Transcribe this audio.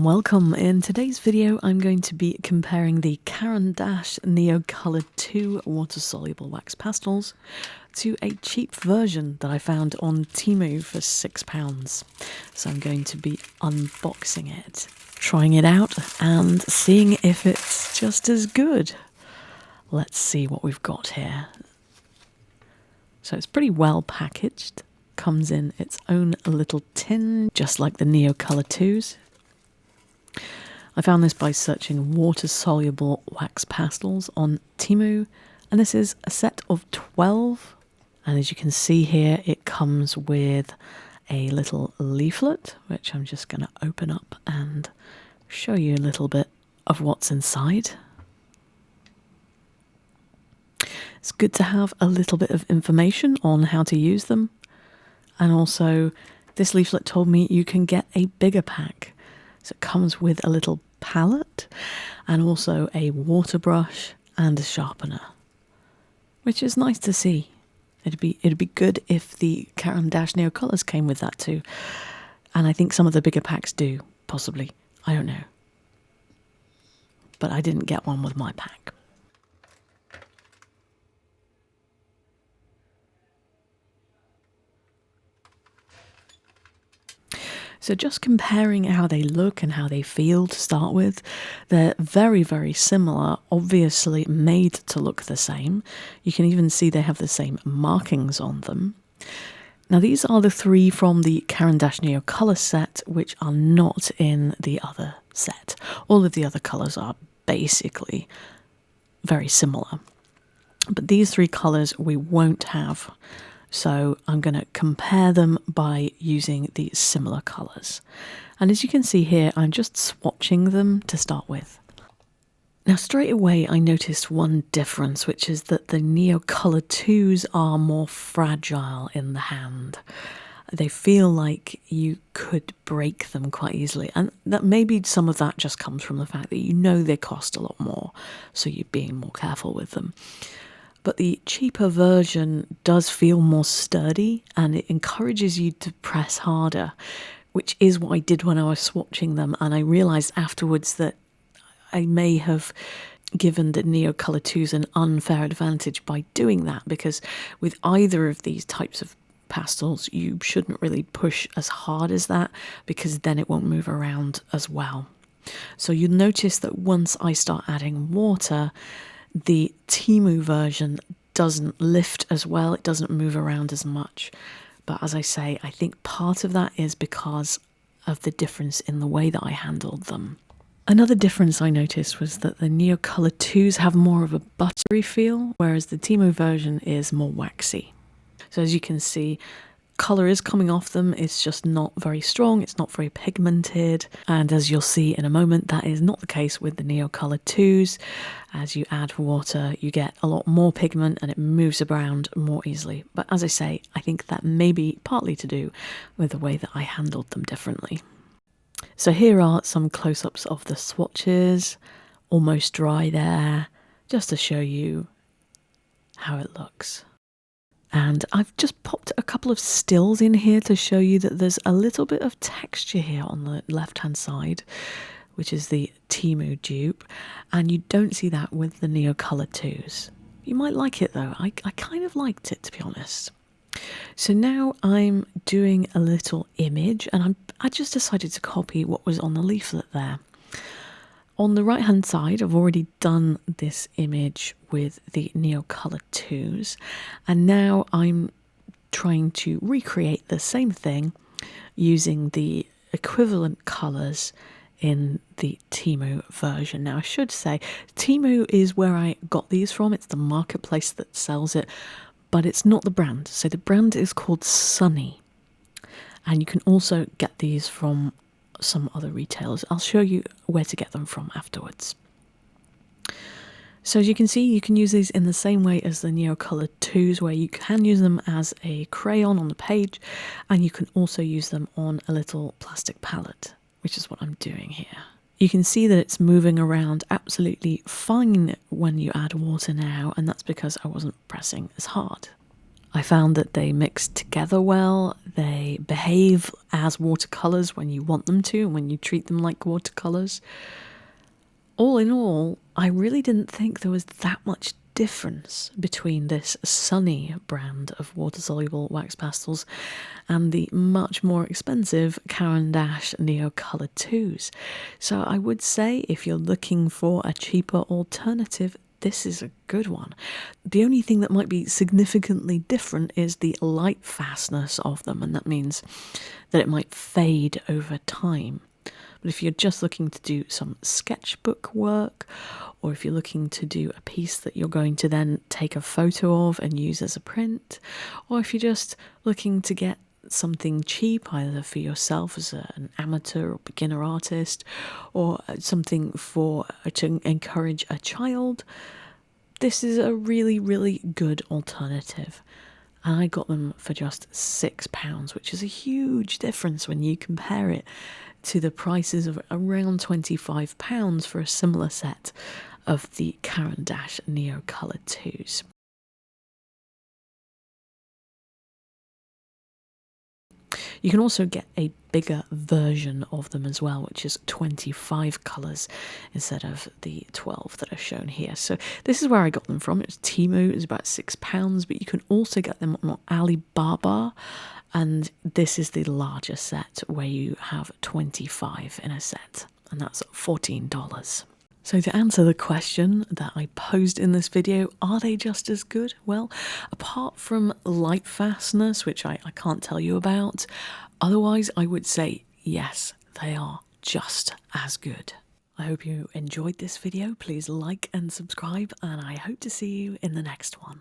and welcome. In today's video I'm going to be comparing the Caran Neocolor 2 water-soluble wax pastels to a cheap version that I found on Temu for £6. So I'm going to be unboxing it, trying it out and seeing if it's just as good. Let's see what we've got here. So it's pretty well packaged, comes in its own little tin, just like the Neocolor 2s. I found this by searching water-soluble wax pastels on Temu, and this is a set of 12. And as you can see here, it comes with a little leaflet, which I'm just going to open up and show you a little bit of what's inside. It's good to have a little bit of information on how to use them. And also, this leaflet told me you can get a bigger pack. So it comes with a little palette and also a water brush and a sharpener, which is nice to see. It'd be good if the Caran Neocolors came with that too. And I think some of the bigger packs do, possibly. I don't know. But I didn't get one with my pack. So just comparing how they look and how they feel to start with, they're very, very similar, obviously made to look the same. You can even see they have the same markings on them. Now these are the three from the Caran Neocolor set, which are not in the other set. All of the other colours are basically very similar. But these three colours we won't have. So I'm going to compare them by using the similar colours. And as you can see here, I'm just swatching them to start with. Now straight away I noticed one difference, which is that the Neocolor 2s are more fragile in the hand. They feel like you could break them quite easily, and that maybe some of that just comes from the fact that you know they cost a lot more, so you're being more careful with them. But the cheaper version does feel more sturdy and it encourages you to press harder, which is what I did when I was swatching them. And I realised afterwards that I may have given the Neocolor 2s an unfair advantage by doing that, because with either of these types of pastels, you shouldn't really push as hard as that, because then it won't move around as well. So you'll notice that once I start adding water, the Temu version doesn't lift as well, it doesn't move around as much. But as I say, I think part of that is because of the difference in the way that I handled them. Another difference I noticed was that the Neocolor 2s have more of a buttery feel, whereas the Temu version is more waxy. So as you can see, colour is coming off them, it's just not very strong, it's not very pigmented, and as you'll see in a moment, that is not the case with the Neocolor 2s. As you add water, you get a lot more pigment and it moves around more easily. But as I say, I think that may be partly to do with the way that I handled them differently. So here are some close-ups of the swatches, almost dry there, just to show you how it looks. And I've just popped a couple of stills in here to show you that there's a little bit of texture here on the left-hand side, which is the Temu dupe, and you don't see that with the Neocolor 2s. You might like it though, I kind of liked it, to be honest. So now I'm doing a little image, and I just decided to copy what was on the leaflet there. On the right hand side, I've already done this image with the Neocolor 2s, and now I'm trying to recreate the same thing using the equivalent colours in the Temu version. Now I should say, Temu is where I got these from, it's the marketplace that sells it, but it's not the brand. So the brand is called Sunny, and you can also get these from some other retailers. I'll show you where to get them from afterwards. So as you can see, you can use these in the same way as the Neocolor 2s, where you can use them as a crayon on the page, and you can also use them on a little plastic palette, which is what I'm doing here. You can see that it's moving around absolutely fine when you add water now, and that's because I wasn't pressing as hard. I found that they mix together well, they behave as watercolours when you want them to, and when you treat them like watercolours. All in all, I really didn't think there was that much difference between this Sunny brand of water-soluble wax pastels and the much more expensive Caran Neocolor 2s. So I would say if you're looking for a cheaper alternative, this is a good one. The only thing that might be significantly different is the light fastness of them, and that means that it might fade over time. But if you're just looking to do some sketchbook work, or if you're looking to do a piece that you're going to then take a photo of and use as a print, or if you're just looking to get something cheap either for yourself as an amateur or beginner artist, or something to encourage a child, this is a really, really good alternative. And I got them for just £6, which is a huge difference when you compare it to the prices of around £25 for a similar set of the Caran Neocolor 2s. You can also get a bigger version of them as well, which is 25 colours instead of the 12 that are shown here. So this is where I got them from. It was Temu, it was about £6, but you can also get them on Alibaba, and this is the larger set where you have 25 in a set, and that's $14. So to answer the question that I posed in this video, are they just as good? Well, apart from light fastness, which I can't tell you about, otherwise I would say yes, they are just as good. I hope you enjoyed this video. Please like and subscribe, and I hope to see you in the next one.